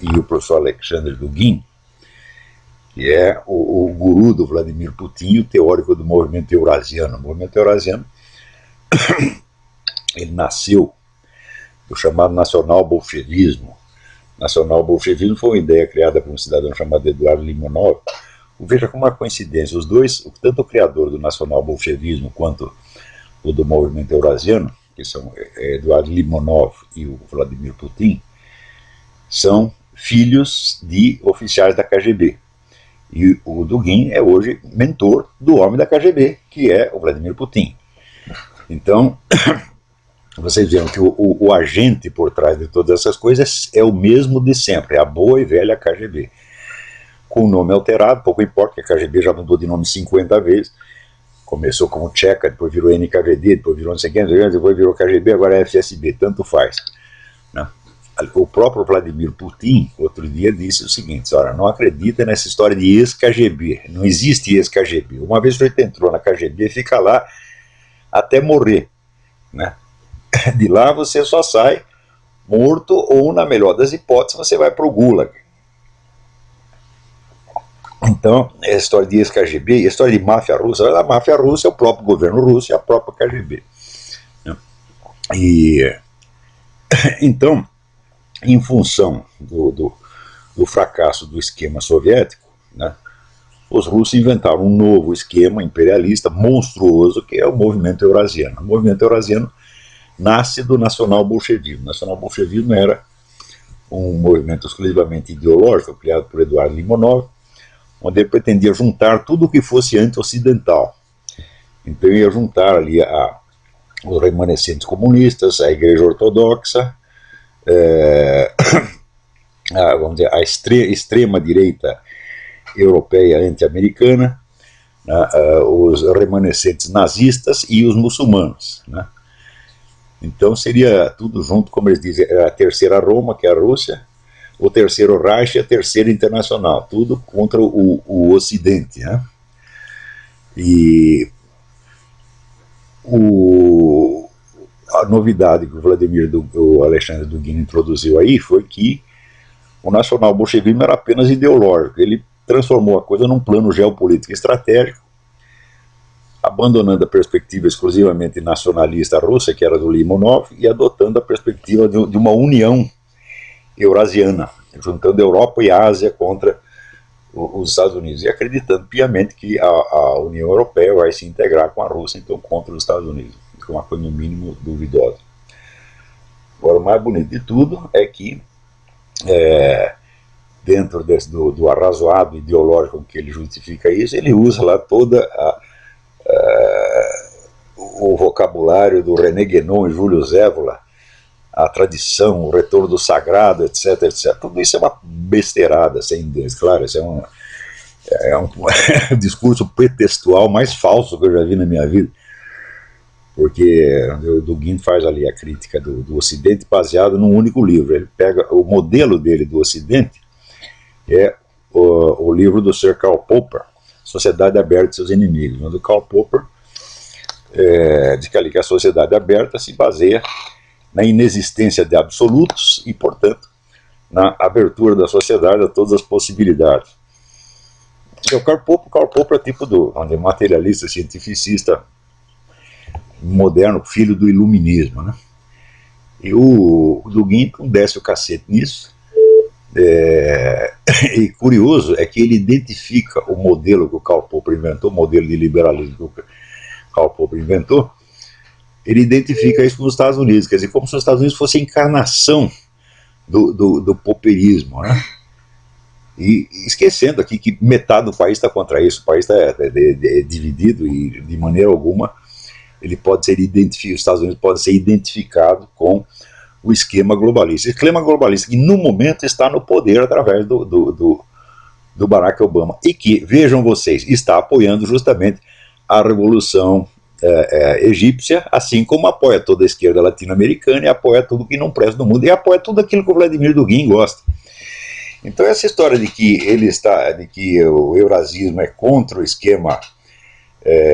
e o professor Alexander Dugin, que é o guru do Vladimir Putin e o teórico do movimento eurasiano. O movimento eurasiano ele nasceu do chamado nacional-bolchevismo. Nacional-bolchevismo foi uma ideia criada por um cidadão chamado Eduardo Limonov. Veja como é uma coincidência, os dois, tanto o criador do nacional-bolchevismo quanto o do movimento eurasiano, que são Eduardo Limonov e o Vladimir Putin, são filhos de oficiais da KGB. E o Dugin é hoje mentor do homem da KGB, que é o Vladimir Putin. Então, vocês viram que o agente por trás de todas essas coisas é o mesmo de sempre, é a boa e velha KGB. Com o nome alterado, pouco importa, que a KGB já mudou de nome 50 vezes. Começou como Tcheca, depois virou NKVD, depois virou não sei quem, depois virou KGB, agora é FSB, tanto faz. Né? O próprio Vladimir Putin, outro dia, disse o seguinte: olha, não acredita nessa história de ex-KGB, não existe ex-KGB. Uma vez que você entrou na KGB, fica lá até morrer. Né? De lá você só sai morto ou, na melhor das hipóteses, você vai para o Gulag. Então, a história de ex-KGB, a história de máfia russa, a máfia russa é o próprio governo russo e a própria KGB. E, então, em função do fracasso do esquema soviético, né, os russos inventaram um novo esquema imperialista monstruoso, que é o movimento eurasiano. O movimento eurasiano nasce do nacional-bolchevismo. O nacional-bolchevismo era um movimento exclusivamente ideológico, criado por Eduardo Limonov, onde ele pretendia juntar tudo o que fosse anti-ocidental. Então ia juntar ali os remanescentes comunistas, a Igreja Ortodoxa, vamos dizer, a extrema-direita europeia anti-americana, os remanescentes nazistas e os muçulmanos. Né? Então seria tudo junto, como eles dizem, a terceira Roma, que é a Rússia, o terceiro Reich e a terceira Internacional, tudo contra o Ocidente. Né? E a novidade que o Alexander Dugin introduziu aí foi que o nacional-bolchevismo era apenas ideológico. Ele transformou a coisa num plano geopolítico estratégico, abandonando a perspectiva exclusivamente nacionalista russa, que era do Limonov, e adotando a perspectiva de uma união eurasiana, juntando Europa e Ásia contra os Estados Unidos, e acreditando piamente que a União Europeia vai se integrar com a Rússia, então contra os Estados Unidos, que é uma coisa no mínimo duvidosa. Agora, o mais bonito de tudo é que, dentro do arrazoado ideológico com que ele justifica isso, ele usa lá toda o vocabulário do René Guénon e Júlio Zévola, a tradição, o retorno do sagrado, etc, etc. Tudo isso é uma besteirada, sem Deus, claro, isso é um discurso pretextual mais falso que eu já vi na minha vida, porque o Dugin faz ali a crítica do Ocidente baseado num único livro. Ele pega o modelo dele do Ocidente, é o livro do Sir Karl Popper, Sociedade Aberta e seus Inimigos. O Karl Popper diz que ali que a sociedade aberta se baseia na inexistência de absolutos e, portanto, na abertura da sociedade a todas as possibilidades. E o Karl Popper é tipo do materialista, cientificista moderno, filho do iluminismo. Né? E o Dugin desce o cacete nisso. E curioso é que ele identifica o modelo que o Karl Popper inventou, o modelo de liberalismo que o Karl Popper inventou. Ele identifica isso nos Estados Unidos, quer dizer, como se os Estados Unidos fosse a encarnação do popperismo, né? E esquecendo aqui que metade do país está contra isso, o país está dividido e de maneira alguma ele pode ser identificado, os Estados Unidos podem ser identificados com o esquema globalista. O esquema globalista que no momento está no poder através do Barack Obama e que, vejam vocês, está apoiando justamente a revolução egípcia, assim como apoia toda a esquerda latino-americana e apoia tudo que não presta no mundo e apoia tudo aquilo que o Vladimir Dugin gosta. Então essa história de que o eurasismo é contra o esquema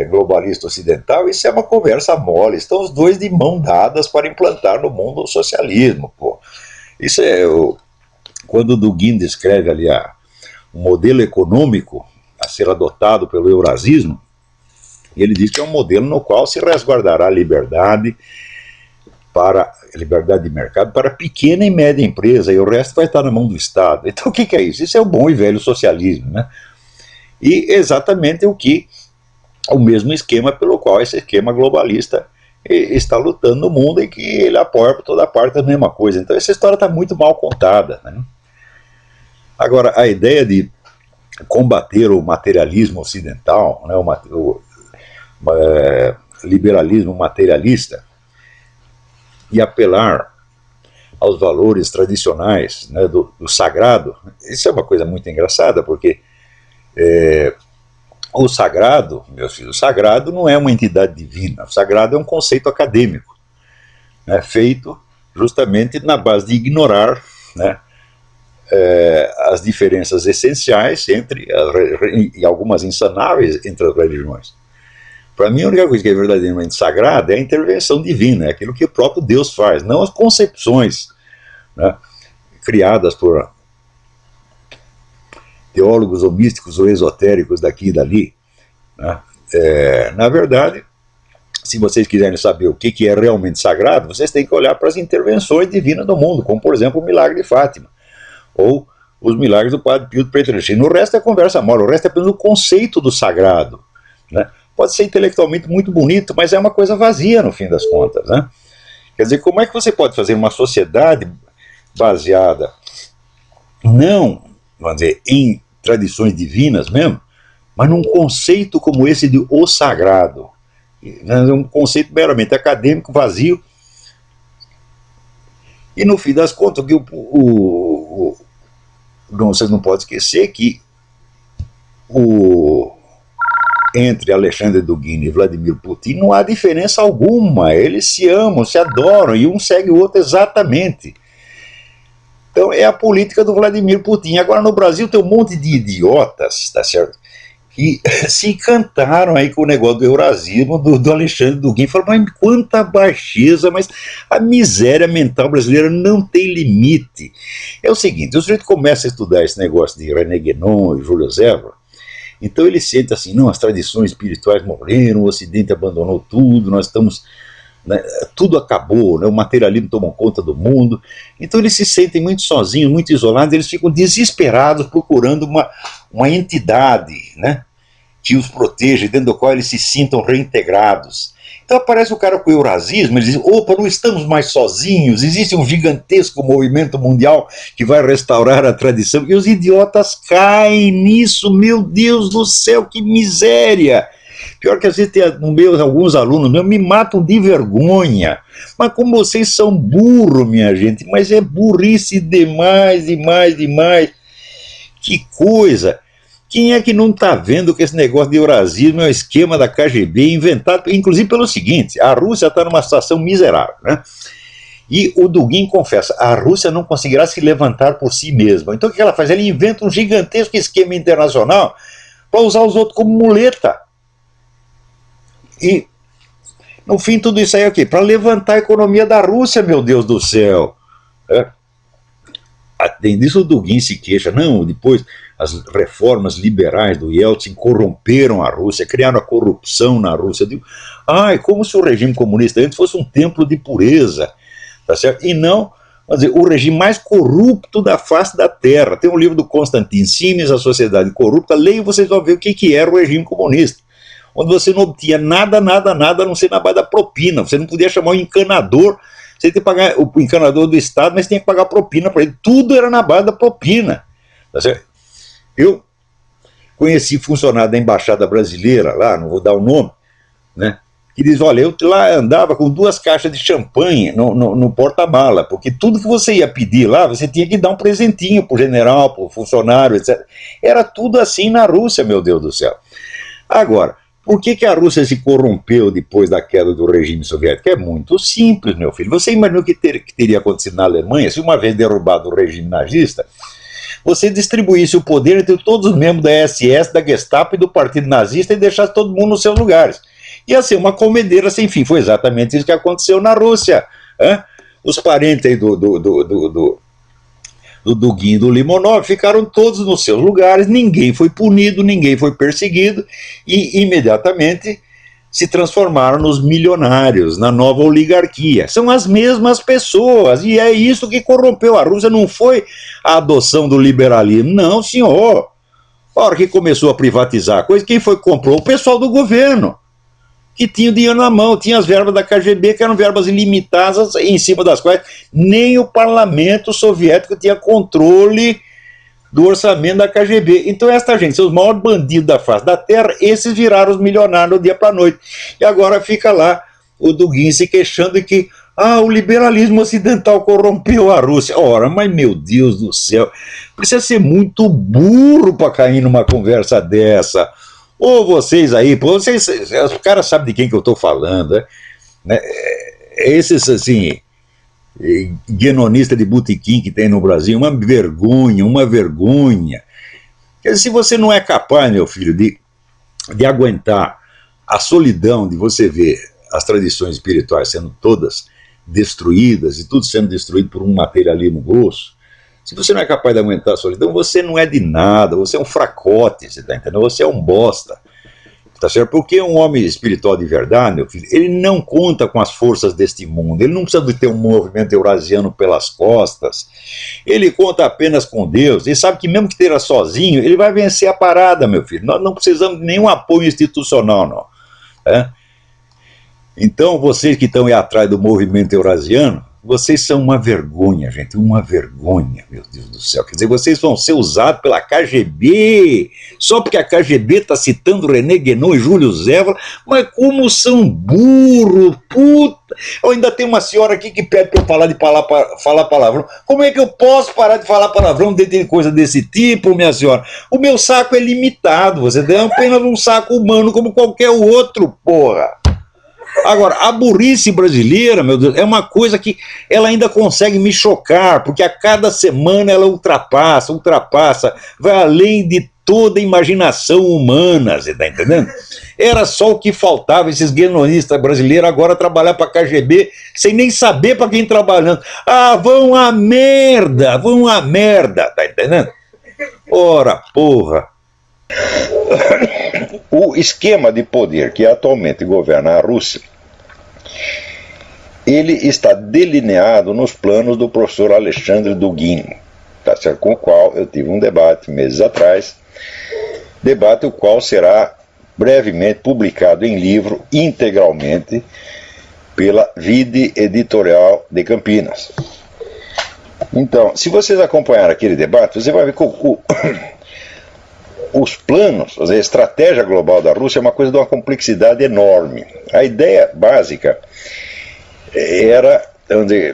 globalista ocidental, isso é uma conversa mole. Estão os dois de mão dadas para implantar no mundo o socialismo. Pô. Isso quando o Dugin descreve ali o modelo econômico a ser adotado pelo eurasismo, ele diz que é um modelo no qual se resguardará a liberdade de mercado para pequena e média empresa, e o resto vai estar na mão do Estado. Então o que é isso? Isso é o bom e velho socialismo, né? E exatamente o mesmo esquema pelo qual esse esquema globalista está lutando no mundo e que ele apoia por toda parte a mesma coisa. Então essa história está muito mal contada, né? Agora, a ideia de combater o materialismo ocidental, né, o liberalismo materialista, e apelar aos valores tradicionais, né, do sagrado, isso é uma coisa muito engraçada, porque o sagrado, meus filhos, o sagrado não é uma entidade divina, o sagrado é um conceito acadêmico, né, feito justamente na base de ignorar, né, as diferenças essenciais e algumas insanáveis entre as religiões. Para mim, a única coisa que é verdadeiramente sagrada é a intervenção divina, é aquilo que o próprio Deus faz, não as concepções, né, criadas por teólogos ou místicos ou esotéricos daqui e dali, né. Na verdade, se vocês quiserem saber o que é realmente sagrado, vocês têm que olhar para as intervenções divinas do mundo, como, por exemplo, o milagre de Fátima, ou os milagres do Padre Pio de Pietrelcina. O resto é conversa mole, o resto é apenas o conceito do sagrado, né. Pode ser intelectualmente muito bonito, mas é uma coisa vazia no fim das contas, né? Quer dizer, como é que você pode fazer uma sociedade baseada não, vamos dizer, em tradições divinas mesmo, mas num conceito como esse de o sagrado? É um conceito meramente acadêmico, vazio. E no fim das contas, vocês não podem esquecer que entre Alexandre Dugin e Vladimir Putin não há diferença alguma. Eles se amam, se adoram, e um segue o outro exatamente. Então é a política do Vladimir Putin. Agora no Brasil tem um monte de idiotas, tá certo, que se encantaram aí com o negócio do eurasismo do Alexandre Dugin. Falaram, mas quanta baixeza, mas a miséria mental brasileira não tem limite. É o seguinte, o sujeito começa a estudar esse negócio de René Guénon e Júlio Zévora, então ele sente assim, não, as tradições espirituais morreram, o Ocidente abandonou tudo, nós estamos, né, tudo acabou, né, o materialismo tomou conta do mundo. Então eles se sentem muito sozinhos, muito isolados, eles ficam desesperados procurando uma entidade, né, que os proteja, dentro do qual eles se sintam reintegrados. Então aparece o cara com o eurasismo, ele diz, opa, não estamos mais sozinhos, existe um gigantesco movimento mundial que vai restaurar a tradição, e os idiotas caem nisso, meu Deus do céu, que miséria! Pior que às vezes tem alguns alunos meus me matam de vergonha, mas como vocês são burros, minha gente, mas é burrice demais, demais, demais, que coisa! Quem é que não está vendo que esse negócio de eurasismo é um esquema da KGB inventado, inclusive pelo seguinte, a Rússia está numa situação miserável, né? E o Dugin confessa, a Rússia não conseguirá se levantar por si mesma. Então o que ela faz? Ela inventa um gigantesco esquema internacional para usar os outros como muleta. E, no fim, tudo isso aí é o quê? Para levantar a economia da Rússia, meu Deus do céu. Além disso, o Dugin se queixa, não, depois as reformas liberais do Yeltsin corromperam a Rússia, criaram a corrupção na Rússia. Como se o regime comunista antes fosse um templo de pureza, tá certo? E não, vamos dizer, o regime mais corrupto da face da Terra. Tem um livro do Konstantin Simes, A Sociedade Corrupta, leiam e vocês vão ver o que era o regime comunista, onde você não obtinha nada, a não ser na base da propina. Você não podia chamar o encanador, você tinha que pagar o encanador do Estado, mas tinha que pagar propina para ele. Tudo era na base da propina, tá certo? Eu conheci funcionário da embaixada brasileira lá, não vou dar o nome, né, que diz, olha, eu lá andava com 2 caixas de champanhe no porta-mala, porque tudo que você ia pedir lá, você tinha que dar um presentinho pro general, pro funcionário, etc. Era tudo assim na Rússia, meu Deus do céu. Agora, por que a Rússia se corrompeu depois da queda do regime soviético? É muito simples, meu filho. Você imaginou o que teria acontecido na Alemanha se, uma vez derrubado o regime nazista, você distribuísse o poder entre todos os membros da SS, da Gestapo e do Partido Nazista e deixasse todo mundo nos seus lugares? Ia ser uma comedeira sem fim. Foi exatamente isso que aconteceu na Rússia. Os parentes aí do do Dugin e do Limonov, ficaram todos nos seus lugares, ninguém foi punido, ninguém foi perseguido, e imediatamente se transformaram nos milionários, na nova oligarquia. São as mesmas pessoas, e é isso que corrompeu a Rússia. Não foi a adoção do liberalismo, não, senhor. A hora que começou a privatizar a coisa, quem foi que comprou? O pessoal do governo, que tinha o dinheiro na mão, tinha as verbas da KGB, que eram verbas ilimitadas, em cima das quais nem o parlamento soviético tinha controle do orçamento da KGB. Então esta gente, são os maiores bandidos da face da terra, esses viraram os milionários do dia para a noite. E agora fica lá o Dugin se queixando de que o liberalismo ocidental corrompeu a Rússia. Ora, mas meu Deus do céu, precisa ser muito burro para cair numa conversa dessa. Ou vocês aí, vocês, os caras sabem de quem que eu estou falando, né? Esses, assim, guenonistas de botequim que tem no Brasil, uma vergonha, uma vergonha. Quer dizer, se você não é capaz, meu filho, de aguentar a solidão de você ver as tradições espirituais sendo todas destruídas e tudo sendo destruído por um materialismo grosso, se você não é capaz de aguentar a solidão, você não é de nada, você é um fracote, você tá entendendo? Você é um bosta, tá certo? Porque um homem espiritual de verdade, meu filho, ele não conta com as forças deste mundo, ele não precisa de ter um movimento eurasiano pelas costas, ele conta apenas com Deus, ele sabe que mesmo que esteja sozinho, ele vai vencer a parada, meu filho. Nós não precisamos de nenhum apoio institucional, não. Então, vocês que estão aí atrás do movimento eurasiano, vocês são uma vergonha, gente, uma vergonha, meu Deus do céu. Quer dizer, vocês vão ser usados pela KGB, só porque a KGB está citando René Guénon e Júlio Zévola, mas como são burros, puta. Eu ainda tenho uma senhora aqui que pede para eu parar de falar palavrão. Como é que eu posso parar de falar palavrão dentro de coisa desse tipo, minha senhora? O meu saco é limitado, você tem apenas um saco humano como qualquer outro, porra. Agora, a burrice brasileira, meu Deus, é uma coisa que ela ainda consegue me chocar, porque a cada semana ela ultrapassa, vai além de toda a imaginação humana, você tá entendendo? Era só o que faltava, esses guenonistas brasileiros agora trabalhar para a KGB, sem nem saber para quem trabalhando. Vão à merda, tá entendendo? Ora, porra. O esquema de poder que atualmente governa a Rússia, ele está delineado nos planos do professor Alexandre Dugin, tá certo? Com o qual eu tive um debate meses atrás, debate o qual será brevemente publicado em livro integralmente pela Vide Editorial de Campinas. Então, se vocês acompanharem aquele debate, você vai ver que os planos, a estratégia global da Rússia é uma coisa de uma complexidade enorme. A ideia básica era,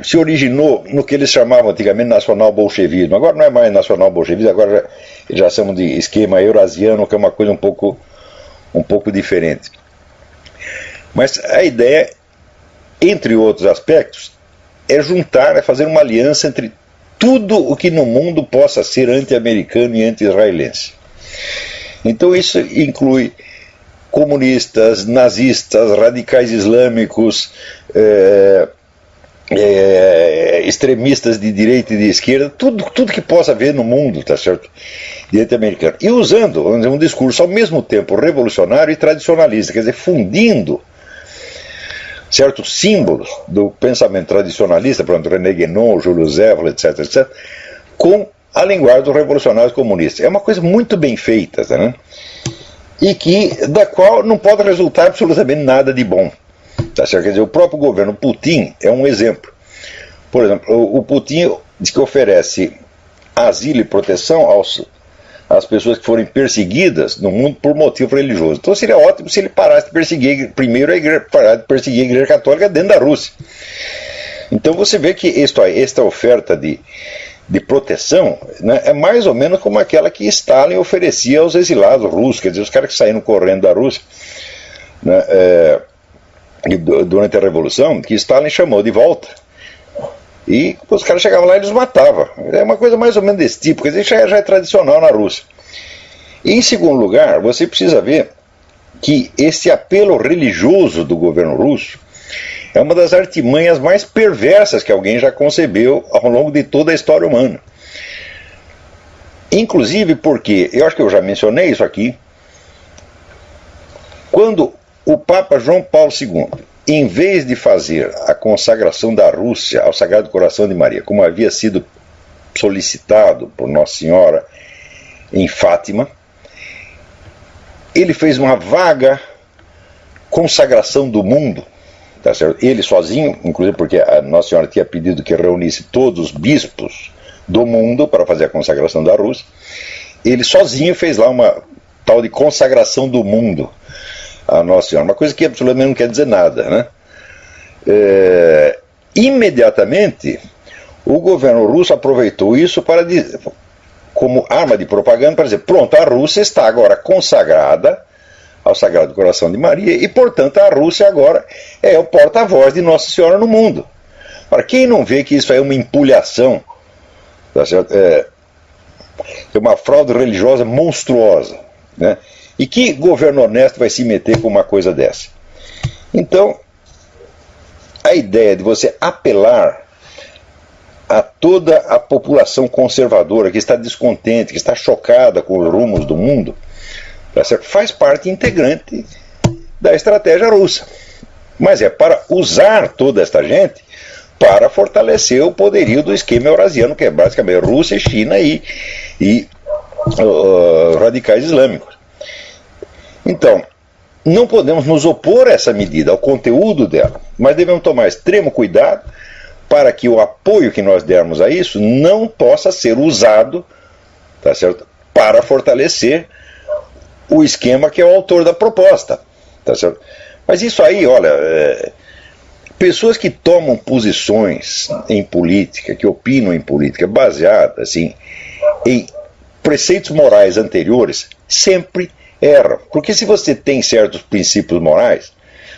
se originou no que eles chamavam antigamente nacional-bolchevismo. Agora não é mais nacional-bolchevismo, agora já chamam de esquema eurasiano, que é uma coisa um pouco diferente. Mas a ideia, entre outros aspectos, é juntar, é fazer uma aliança entre tudo o que no mundo possa ser anti-americano e anti-israelense. Então isso inclui comunistas, nazistas, radicais islâmicos, extremistas de direita e de esquerda, tudo que possa haver no mundo, tá certo? De anti-americano. E usando, vamos dizer, um discurso ao mesmo tempo revolucionário e tradicionalista, quer dizer, fundindo certos símbolos do pensamento tradicionalista, por exemplo, René Guénon, Júlio Zévola, etc., com a linguagem dos revolucionários comunistas. É uma coisa muito bem feita, tá, né? E da qual não pode resultar absolutamente nada de bom. Tá certo? Quer dizer, o próprio governo Putin é um exemplo. Por exemplo, o Putin diz que oferece asilo e proteção às pessoas que forem perseguidas no mundo por motivo religioso. Então seria ótimo se ele parasse de perseguir primeiro a igreja, parar de perseguir a Igreja Católica dentro da Rússia. Então você vê que esta oferta de proteção, né, é mais ou menos como aquela que Stalin oferecia aos exilados russos, quer dizer, os caras que saíram correndo da Rússia, né, durante a Revolução, que Stalin chamou de volta. E os caras chegavam lá e eles matavam. É uma coisa mais ou menos desse tipo, quer dizer, já é tradicional na Rússia. E, em segundo lugar, você precisa ver que esse apelo religioso do governo russo é uma das artimanhas mais perversas que alguém já concebeu ao longo de toda a história humana. Inclusive porque, eu acho que eu já mencionei isso aqui, quando o Papa João Paulo II, em vez de fazer a consagração da Rússia ao Sagrado Coração de Maria, como havia sido solicitado por Nossa Senhora em Fátima, ele fez uma vaga consagração do mundo, tá certo? Ele sozinho, inclusive porque a Nossa Senhora tinha pedido que reunisse todos os bispos do mundo para fazer a consagração da Rússia, ele sozinho fez lá uma tal de consagração do mundo a Nossa Senhora, uma coisa que absolutamente não quer dizer nada, né? Imediatamente o governo russo aproveitou isso para dizer, como arma de propaganda, para dizer, pronto, a Rússia está agora consagrada ao Sagrado Coração de Maria e, portanto, a Rússia agora é o porta-voz de Nossa Senhora no mundo. Ora, quem não vê que isso é uma empulhação, tá certo? É uma fraude religiosa monstruosa, né? E que governo honesto vai se meter com uma coisa dessa? Então, a ideia de você apelar a toda a população conservadora que está descontente, que está chocada com os rumos do mundo, tá certo? Faz parte integrante da estratégia russa. Mas é para usar toda esta gente para fortalecer o poderio do esquema eurasiano, que é basicamente Rússia, China e radicais islâmicos. Então, não podemos nos opor a essa medida, ao conteúdo dela, mas devemos tomar extremo cuidado para que o apoio que nós dermos a isso não possa ser usado, tá certo, para fortalecer o esquema que é o autor da proposta, tá certo? Mas isso aí, olha, pessoas que tomam posições em política, que opinam em política, baseadas assim, em preceitos morais anteriores, sempre erram. Porque se você tem certos princípios morais,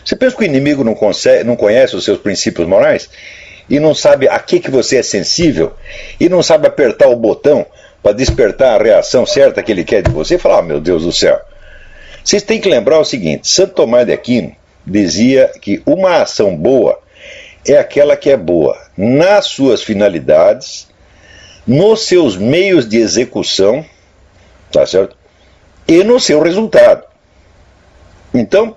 você pensa que o inimigo não conhece os seus princípios morais? E não sabe a que você é sensível? E não sabe apertar o botão para despertar a reação certa que ele quer de você? E falar, meu Deus do céu. Vocês têm que lembrar o seguinte, Santo Tomás de Aquino dizia que uma ação boa é aquela que é boa nas suas finalidades, nos seus meios de execução, tá certo? E no seu resultado. Então,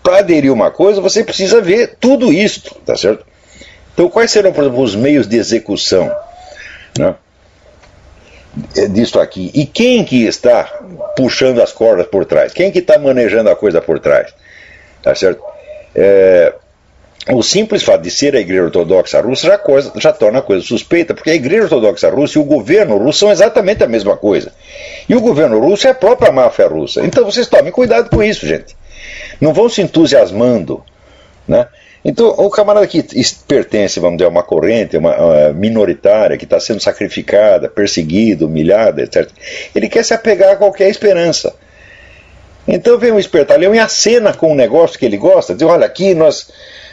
para aderir a uma coisa, você precisa ver tudo isso, tá certo? Então, quais serão, por exemplo, os meios de execução, né, disto aqui? E quem que está puxando as cordas por trás? Quem que está manejando a coisa por trás? Tá certo? O simples fato de ser a Igreja Ortodoxa Russa já torna a coisa suspeita, porque a Igreja Ortodoxa Russa e o governo russo são exatamente a mesma coisa. E o governo russo é a própria máfia russa. Então vocês tomem cuidado com isso, gente. Não vão se entusiasmando, né? Então o camarada que pertence, vamos dizer, a uma corrente minoritária, que está sendo sacrificada, perseguida, humilhada, etc., ele quer se apegar a qualquer esperança. Então vem um espertalhão e acena com um negócio que ele gosta, diz, olha, aqui nós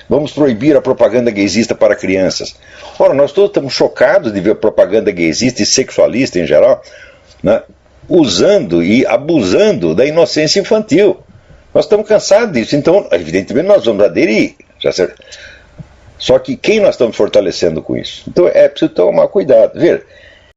vamos proibir a propaganda gaysista para crianças. Ora, nós todos estamos chocados de ver propaganda gaysista e sexualista em geral, né, usando e abusando da inocência infantil. Nós estamos cansados disso, então, evidentemente, nós vamos aderir. Já certo? Só que quem nós estamos fortalecendo com isso? Então é preciso tomar cuidado. Ver,